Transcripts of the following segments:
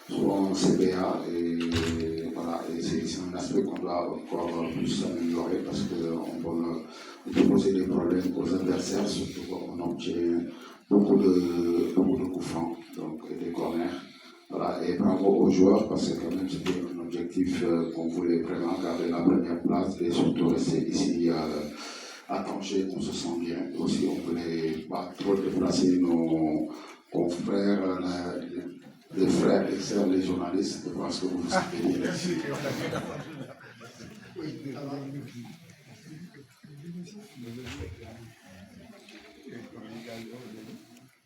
souvent en CBA et voilà, et c'est un aspect qu'on doit encore plus améliorer parce qu'on peut poser des problèmes aux adversaires, surtout quand on obtient beaucoup de coups francs, donc et des corners. Voilà, et bravo aux joueurs parce que quand même c'était un objectif qu'on voulait vraiment garder la première place et surtout rester ici à Tanger, on se sent bien. Aussi, on ne voulait pas trop déplacer nos confrères, les frères et sœurs, les journalistes, de voir ce que vous savez dire.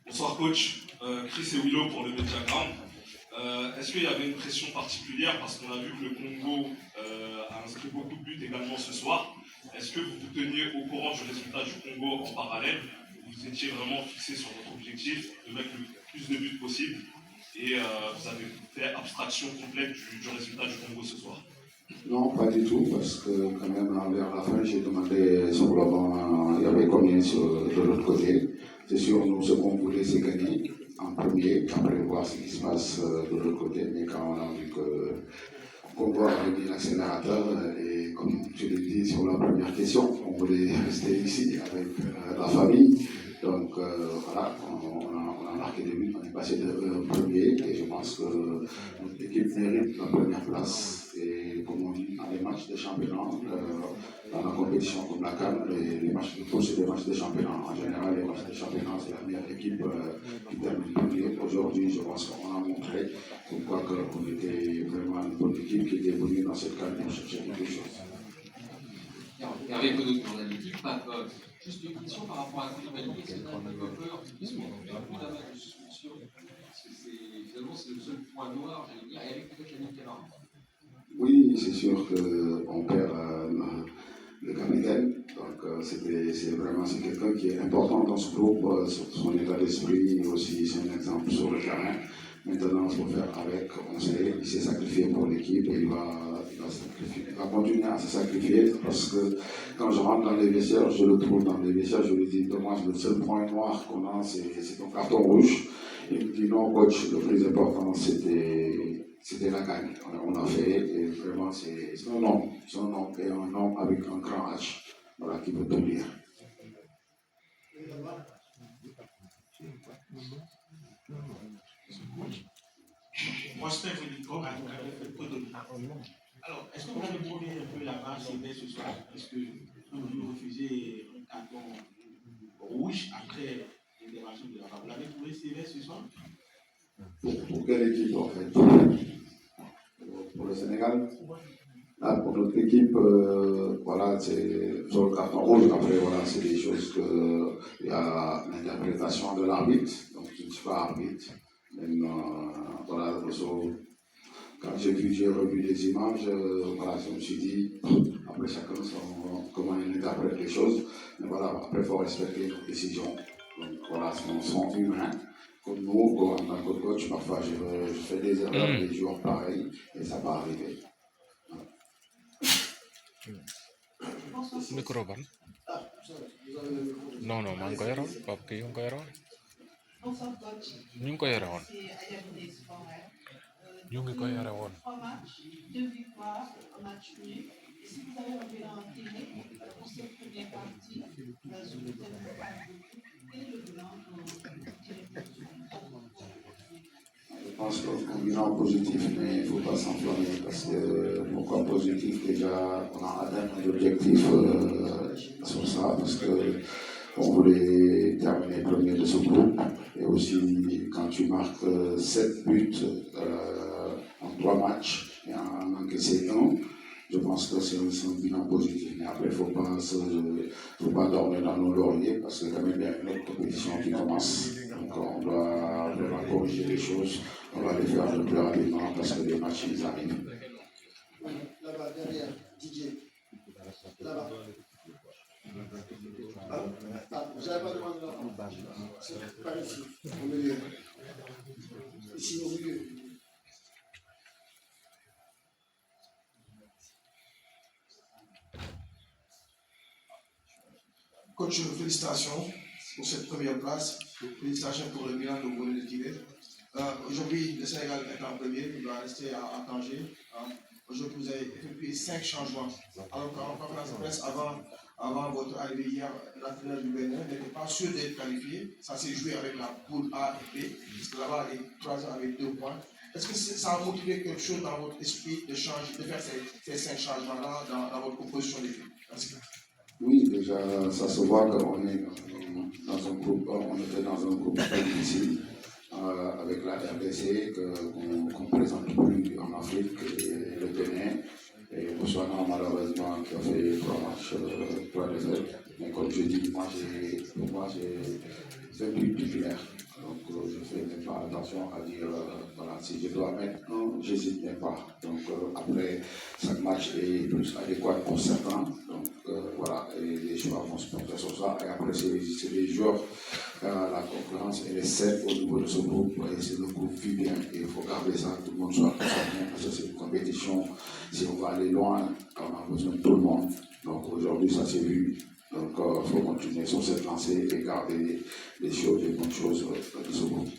Bonsoir coach, Chris et Willow pour le Mediaground. Est-ce qu'il y avait une pression particulière parce qu'on a vu que le Congo a inscrit beaucoup de buts également ce soir. Est-ce que vous vous teniez au courant du résultat du Congo en parallèle? Vous étiez vraiment fixé sur votre objectif de mettre le plus de buts possible et vous avez fait abstraction complète du résultat du Congo ce soir? Non, pas du tout, parce que quand même vers la fin, j'ai demandé sur le banc, il y avait combien de l'autre côté. C'est sûr, nous, ce qu'on voulait, c'est gagner en premier, après voir ce qui se passe de l'autre côté. Mais quand on a vu que Congo avait mis l'accélérateur, et comme je l'ai dit sur la première question, on voulait rester ici avec la famille. Donc voilà, on a marqué des buts, on est passé de premier, et je pense que notre équipe mérite la première place. Et comme on dit, dans les matchs de championnat, dans la compétition comme la CAN, les matchs de poule, c'est des matchs de championnat. En général, les matchs de championnat, c'est la meilleure équipe qui termine premier. Aujourd'hui, je pense qu'on a montré pourquoi qu'on était vraiment une bonne équipe qui était venue dans cette CAN pour chercher quelque chose. Hervé Godot, journalistique, juste une question par rapport à Koulibaly. Est-ce que tu as un peu peur qu'il soit beaucoup d'amas de suspension? Parce que finalement, c'est le seul point noir, j'allais dire, et avec peut-être la Nicaragua. Oui, c'est sûr qu'on perd le capitaine. Donc, c'est quelqu'un qui est important dans ce groupe, sur son état d'esprit, et aussi c'est un exemple sur le terrain. Maintenant, il faut faire avec, on sait, il s'est sacrifié pour l'équipe et il va continuer à se sacrifier parce que quand je rentre dans les vestiaires, je le trouve dans les vestiaires, je lui dis, dommage, le seul point noir qu'on a, c'est ton carton rouge. Il me dit, non, coach, le plus important, c'était la gagne. On a fait, et vraiment, c'est un homme, et un homme avec un grand H, voilà, qui peut tout lire. Moi, je suis venu alors, est-ce que vous avez trouvé un peu la marche ce soir? Est-ce que vous refusez un carton rouge après l'intervention de la femme? Vous l'avez trouvé sévère ce soir? Pour quelle équipe en fait? Pour le Sénégal? Là, pour notre équipe, voilà, c'est sur le carton rouge. Après, voilà, c'est des choses que il y a l'interprétation de l'arbitre. Donc, je ne suis pas arbitre. Même, voilà, quand j'ai revu les images, voilà, je me suis dit, après chacun comment il interprète les choses. Mais voilà, après, il faut respecter nos décisions. Donc voilà, on sont humains. Comme nous, en tant que coach, parfois je fais des erreurs, des joueurs pareils, et ça va arriver. Micro ban? Non, maa ngi ko yoroon Pape kii nga ko yoroon ñu ngi ko yore woon ñu ngi ko yore woon. Je pense qu'un bilan positif, mais il ne faut pas s'enflammer parce que pourquoi positif? Déjà, on a atteint nos objectifs sur ça parce qu'on voulait terminer premier de ce groupe. Et aussi, quand tu marques 7 buts en 3 matchs et en encaissé 1, je pense que c'est un bilan positif. Mais après, il ne faut pas dormir dans nos lauriers parce que quand même, il y a une autre compétition qui commence. Donc, on doit vraiment corriger les choses. On va les faire le plus rapidement parce que les matchs, ils arrivent. Là-bas, derrière, DJ. Là-bas. Vous n'avez pas demandé là-bas. C'est pas ici, au milieu. Ici, au milieu. Coach, félicitations pour cette première place. Félicitations pour le bilan de Bruno Tibet. Aujourd'hui, le Sénégal est en premier, il doit rester à Tanger. Aujourd'hui, vous avez effectué 5 changements. Alors qu'en conférence de presse, avant votre arrivée hier, l'entraîneur du Bénin n'était pas sûr d'être qualifié. Ça s'est joué avec la poule A et B, parce que là-bas, les 3 ans avec 2 points. Est-ce que ça a motivé quelque chose dans votre esprit de faire ces 5 changements-là dans votre composition d'équipe? Merci. Oui, déjà, ça se voit qu'on est dans un groupe, on était dans un groupe très difficile avec la RDC qu'on ne présente plus en Afrique et le Bénin. Et Botswana, malheureusement, qui a fait 3 matchs, 3 défaites. Mais comme je dis, pour moi, j'ai 28 titulaires. Donc, je fais même pas attention à dire, voilà, si je dois mettre un, j'hésite même pas. Donc, après, chaque match est plus adéquat pour certains. Donc, voilà, et les joueurs vont se porter sur ça. Et après, c'est les joueurs, la concurrence, elle est saine au niveau de ce groupe. Et c'est le groupe vit bien. Et il faut garder ça, tout le monde soit concerné. Parce que c'est une compétition. Si on va aller loin, on a besoin de tout le monde. Donc, aujourd'hui, ça s'est vu. Donc, il faut continuer sur cette lancée et garder les choses, les bonnes choses de ce groupe.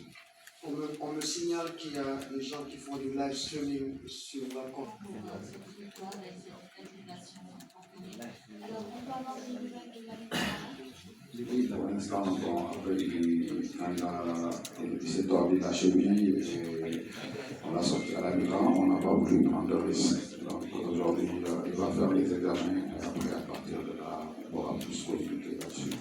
On me signale qu'il y a des gens qui font du live streaming sur la compte. Alors, on peut avoir des nouvelles de la Oui, pour l'instant, après, il s'est tordu la cheville et on l'a sorti à la mi-temps, on n'a pas voulu prendre de risque. Donc aujourd'hui, il va faire les examens et après, à partir de là, on pourra plus communiquer là-dessus.